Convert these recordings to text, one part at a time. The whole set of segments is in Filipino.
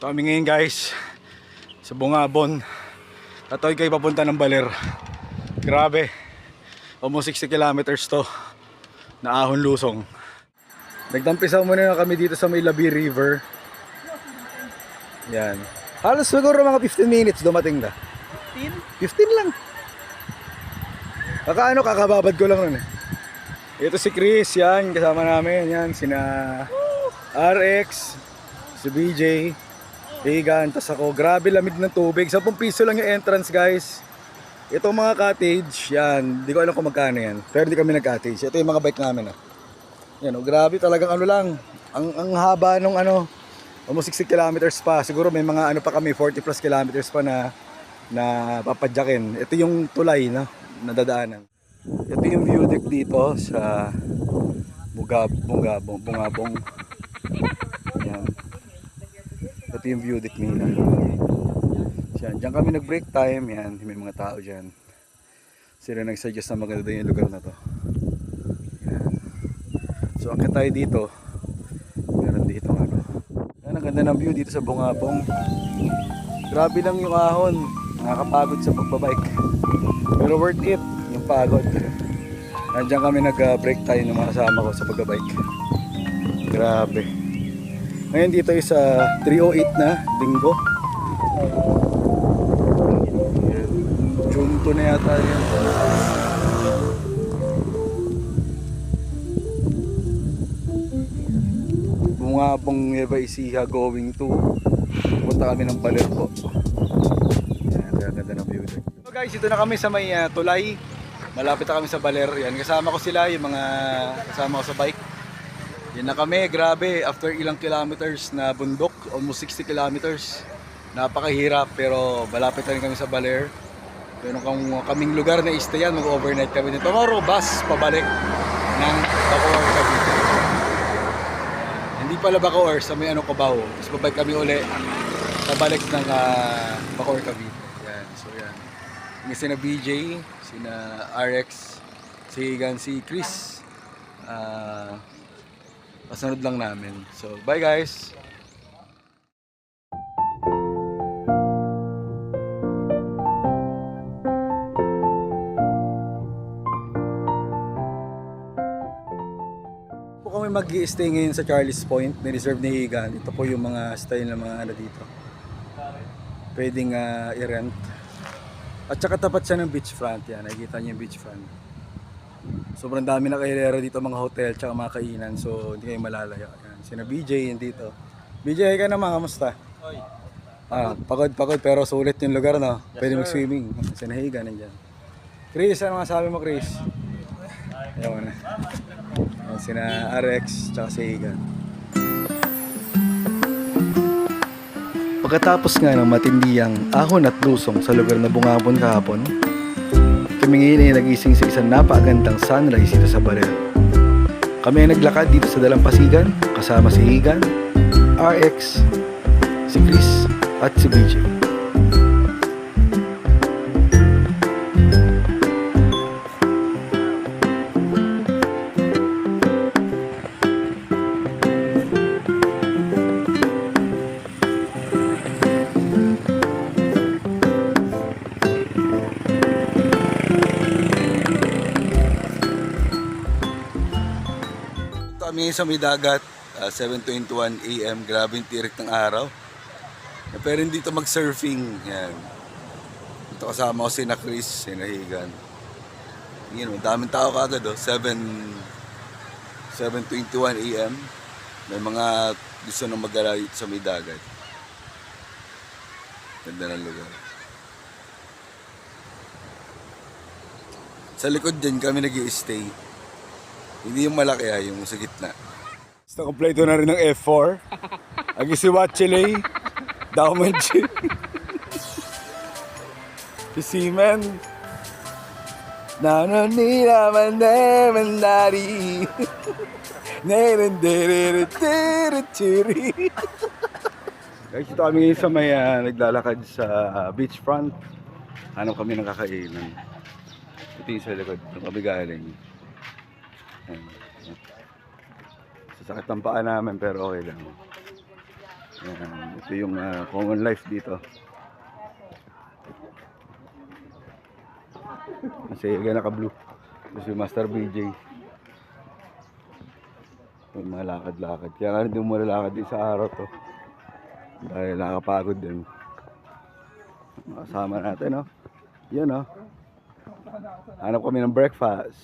So kami ngayon guys sa Bungabon. Tatoy kayo papunta ng Baler. Grabe, almost 60 kilometers to na ahon lusong. Nagtampisaw muna na kami dito sa may Labi River. Yan, halos siguro mga 15 minutes dumating na. 15 lang. Kakababad ko lang nun eh. Ito si Chris, yan kasama namin. Yan sina RX, si BJ, Egan, tas ako. Grabe lamig ng tubig. 10 piso lang yung entrance guys. Itong mga cottage, yan, di ko alam kung magkano yan, pero di kami nag-cottage. Ito yung mga bike namin Yan grabe talagang ano lang. Ang haba nung almost 60 kilometers pa. Siguro may mga pa kami 40 plus kilometers pa na papadyakin. Ito yung tulay na dadaanan. Ito yung view deck dito sa Bungabong. Yan. Ito yung view deck nila. Diyan kami nag-break time. Yan, may mga tao dyan. Sila nag-suggest na maganda yung lugar na to. Yan. So akit tayo dito. Meron dito Yan, ang ganda ng view dito sa Bungabong. Grabe lang yung ahon. Nakakapagod sa pagbabike. Pero worth it yung pagod. Nandiyan kami nag-break time ng mga kasama ko sa pagbabike. Grabe. Ngayon dito ay sa 3:08 na linggo. June 2 na yata yan. Bungabong Nueva Ecija going to. Punta kami ng Baler po. Yan, ganda ng view. So guys, ito na kami sa may tulay. Malapit na kami sa Baler. Yan, kasama ko sila, yung mga kasama ko sa bike. Yan na kami, grabe. After ilang kilometers na bundok, almost 60 kilometers. Napakahirap, pero malapit na rin kami sa Baler. Meron kaming lugar na istayan, mag-overnight kami din. Tomorrow, bus pabalik ng Bacoor, Cavite. Hindi pala Bacoor, sa may Cubao. Tapos babalik kami uli, pabalik ng Bacoor, Cavite. Yan, so yan. Yung sina BJ, sina RX, si Egan, si Chris. Pasunod lang namin. So, bye guys! Kami mag-i-stay ngayon sa Charlie's Point, ni-reserve ni Egan. Ito po yung mga style ng mga dito. Pwedeng i-rent. At saka tapat siya ng beachfront. Yan, nakikita niyo yung beachfront. Sobrang dami na kahilera dito, mga hotel, tsaka mga kainan. So, hindi kayo malalayo. Yan, sina BJ yun dito. BJ, ka naman, kamusta? Oy. Pagod pero sulit yung lugar, no? Yes, pwede mag-swimming. Sina Egan, nandyan. Chris, ano masabi mo, Chris? Ayaw na. Sina RX tsaka si Egan. Pagkatapos nga ng matindiyang ahon at lusong sa lugar na Bungabon kahapon, kami ngayon ay nagising sa isang napakagandang sunrise dito sa Baler. Kami ay naglakad dito sa Dalampasigan kasama si Egan, RX, si Chris at si BJ. Kami sa may dagat, 7:21 AM, grabe yung tirik ng araw. Pero dito mag-surfing, yan. Ito kasama ko sina Chris, sina Egan. Yan, daming tao kagad 7:21 AM. May mga gusto nang mag-alay sa may dagat. Ganda ng lugar. Sa likod din kami nag-i-stay. Hindi yung malaki yung sa gitna. Basta kompleto na rin ng F4. Agi si Wachile, Daumanji. Si Seaman. Nanonira mandari. Nerendere-tere-tere-tere. Guys, ito kami sa may naglalakad sa beachfront. Hanap kami ng kakainan. Ito yung sa likod. Ito kami galing. Sasakit ang paa namin pero okay lang. Yan, ito yung common life dito. Kasi yan naka-blue. Ito si Master BJ. May mga lakad-lakad. Kaya nga hindi mo malalakad din sa araw to. Dahil nakapagod din. Kasama natin, no? Yan, no? Hanap kami ng breakfast.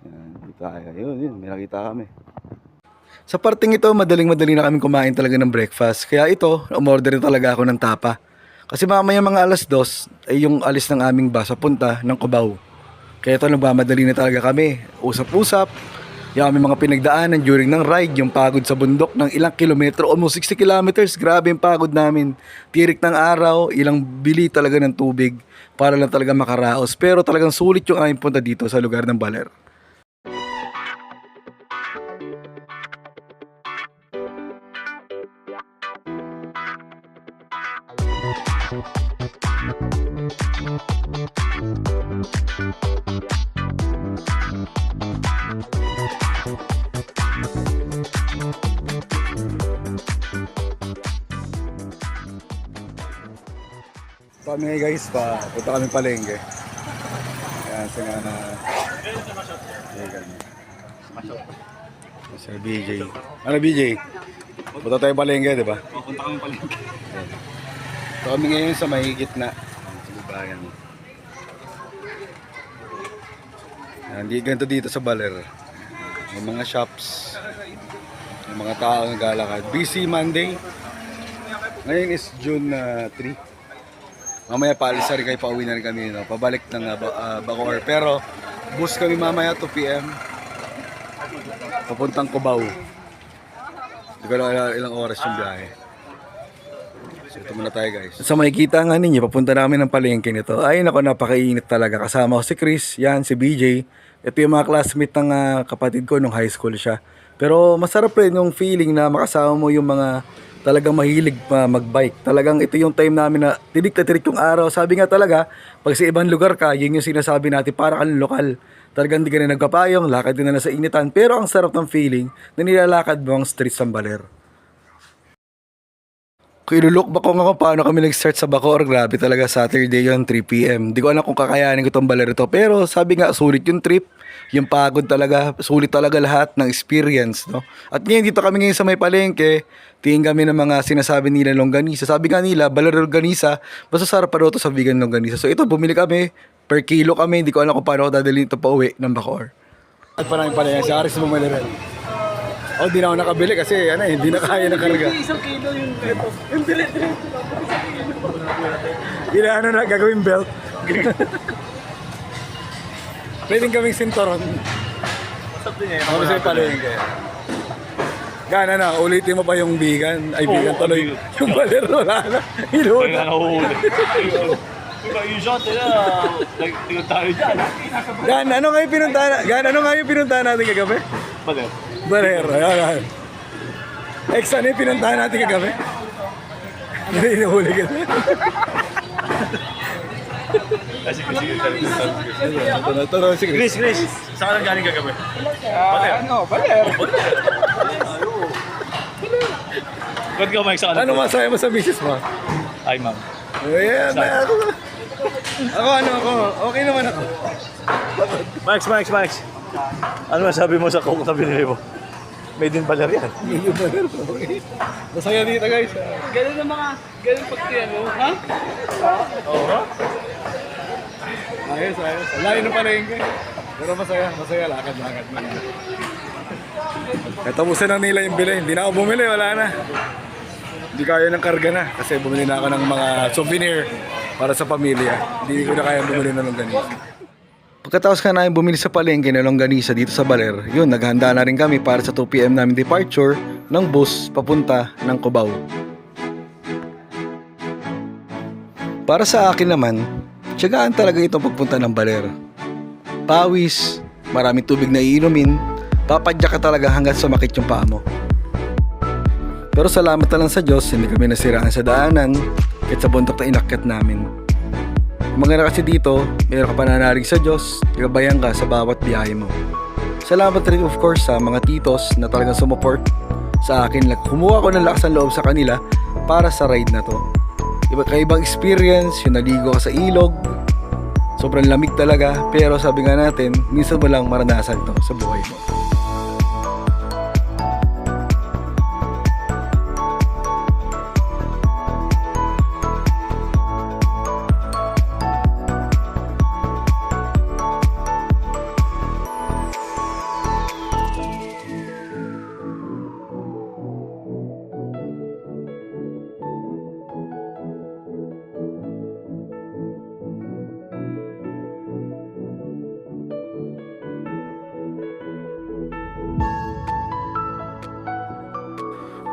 Yan, dito tayo. Yun, may nakita kami. Sa parting ito, madaling-madali na kami kumain talaga ng breakfast. Kaya ito, umorder talaga ako ng tapa. Kasi mamaya mga 2:00 ay yung alis ng aming bus papunta ng Cubao. Kaya ito, nagmamadali na talaga kami. Usap-usap. Yung aming mga pinagdaanan during ng ride, yung pagod sa bundok ng ilang kilometro, almost 60 kilometers. Grabe yung pagod namin. Tirik ng araw, ilang bili talaga ng tubig para lang talaga makaraos. Pero talagang sulit yung aming punta dito sa lugar ng Baler. Kami ngayon guys, punta kami palengke. Ayan, sina Sir BJ. Ano BJ? Punta tayo palengke, di ba? Punta kami palengke. So kami ngayon sa may gitna. Sa bayan. Hindi ganito dito sa Baler. May mga shops. May mga tao naglalakad. Busy Monday. Ngayon is June 3. Mamaya paalis na rin kayo, pauwi na rin kami, no? Pabalik ng Bacoor. Pero bus kami mamaya 2 PM. Papuntang Cubao. Hindi ko lang ilang oras yung biyahe. So ito muna tayo guys. Sa makikita nga ninyo, papunta namin ng palengke nito. Ay nako, napakainit talaga. Kasama ko si Chris, yan, si BJ. Ito yung mga classmate ng kapatid ko nung high school siya. Pero masarap rin yung feeling na makasama mo yung mga talagang mahilig magbike. Talagang ito yung time namin na tirik na tirik yung araw. Sabi nga talaga, pag sa ibang lugar ka, yun yung sinasabi natin, para kang lokal. Talagang hindi ka na nagpapayong, lakad din na sa initan. Pero ang sarap ng feeling na nilalakad mo ang streets ng Baler. Kung ilulok ba ko nga kung paano kami nag-start sa Bacoor, grabe talaga, Saturday yun, 3 PM. Di ko alam kung kakayanin ko itong Baler ito. Pero sabi nga, sulit yung trip, yung pagod talaga, sulit talaga lahat ng experience, no? At ngayon dito kami ngayon sa may palengke, tingin kami ng mga sinasabi nila longganisa. Sabi nga nila, Baler longganisa, basta sarap pa daw ito sa vegan longganisa. So ito, bumili kami, per kilo kami, hindi ko alam kung paano ko dadalhin ito pa uwi ng Bacoor. At pa namin pala yan, si Aris Bumaliran. Oh, di na ako nakabili kasi hindi na kaya ng karga. Isang kilo yung ito. Yung diretso. Ano na, gagawin belt. Pwedeng kaming sinturon. Masap din eh. Ako sa palengke. Gana na, ulitin mo pa yung vegan. Ay, vegan tuloy. Yung Baler, wala na. Hinuhuli. Yung shot nila, nagtingin tayo dyan. Ano nga yung pinuntahan natin kagabi? Baler. Baler, ayan. Ano yung pinuntahan natin kagabi? Hindi hinuhuli ka. Sige. Chris, saan ka galing kagabi? Baler. Baler. Ba't ka Mike sa Ano masaya mo sa misis mo? Ay, ma'am. Ayan, ako. Okay naman ako. Max. Ano masabi mo sa coke na binili mo? Made in Baler yan. Masaya dito guys. Ganun pagtiyan mo, ha? Oo. Ayos. Layo na palengke. Pero masaya, lakad. Tapusin na nila yung bili. Hindi na ako bumili, wala na. Hindi kaya ng karga na. Kasi bumili na ako ng mga souvenir para sa pamilya. Hindi ko na kaya bumili ng longganisa. Pagkatapos ka namin bumili sa palengke ng longganisa dito sa Baler, yun, naghanda na rin kami para sa 2 PM namin departure ng bus papunta ng Cubao. Para sa akin naman, tiyagaan talaga itong pagpunta ng Baler. Pawis, maraming tubig na iinumin, papadyak ka talaga hanggang sumakit yung paa mo. Pero salamat na lang sa Diyos, hindi kami nasiraan sa daanan kahit sa bundok na inakyat namin. Maganda kasi dito, mayroon ka pananalig sa Diyos, gabayan ka sa bawat biyahe mo. Salamat rin of course sa mga titos na talagang sumuport sa akin. Kumuha ko ng lakas ng loob sa kanila para sa ride na to. Kaibang experience, yung naligo ka sa ilog. Sobrang lamig talaga, pero sabi nga natin, minsan mo lang maranasan to sa buhay mo.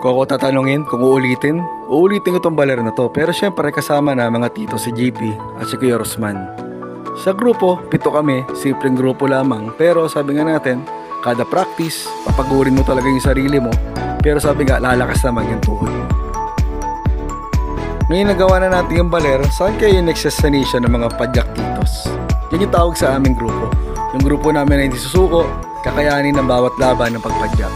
Kung ako tatanungin kung uulitin ko tong baler na to. Pero syempre kasama na mga tito si JP at si Kuya Rosman. Sa grupo, 7 kami, simpleng grupo lamang. Pero sabi nga natin, kada practice, papagurin mo talaga yung sarili mo. Pero sabi nga, lalakas naman yung tuhod mo. Ngayon nagawa na natin yung baler, saan kayo yung next destination ng mga padyak titos? Yan yung tawag sa aming grupo. Yung grupo namin na hindi susuko, kakayanin ng bawat laban ng pagpadyak.